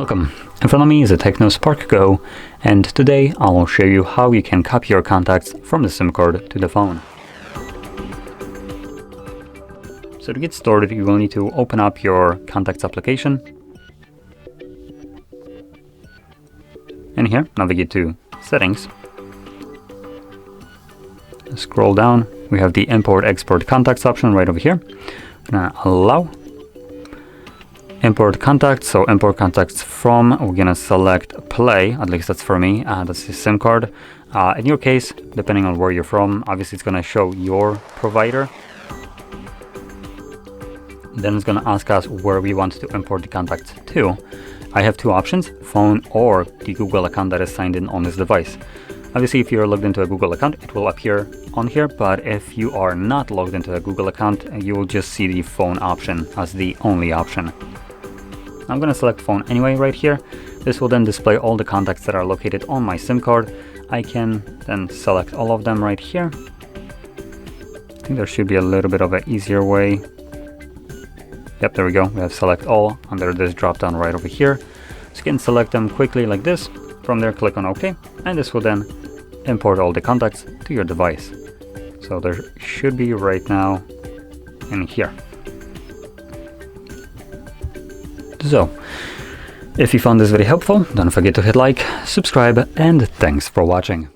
Welcome. In front of me is a TECNO Spark GO, and today I will show you how you can copy your contacts from the SIM card to the phone. So to get started, you will need to open up your contacts application. And here, navigate to Settings. Scroll down, we have the Import Export Contacts option right over here. Allow. Import contacts, so import contacts from, we're gonna select play, at least that's for me, that's the SIM card. In your case, depending on where you're from, obviously it's gonna show your provider. Then it's gonna ask us where we want to import the contacts to. I have two options, phone or the Google account that is signed in on this device. Obviously, if you're logged into a Google account, it will appear on here, but if you are not logged into a Google account, you will just see the phone option as the only option. I'm going to select phone anyway right here. This will then display all the contacts that are located on my SIM card. I can then select all of them right here. I think there should be a little bit of an easier way. Yep, there we go. We have select all under this drop down right over here. So you can select them quickly like this. From there, click on OK, and this will then import all the contacts to your device. So there should be right now in here. So, if you found this very helpful, don't forget to hit like, subscribe, and thanks for watching.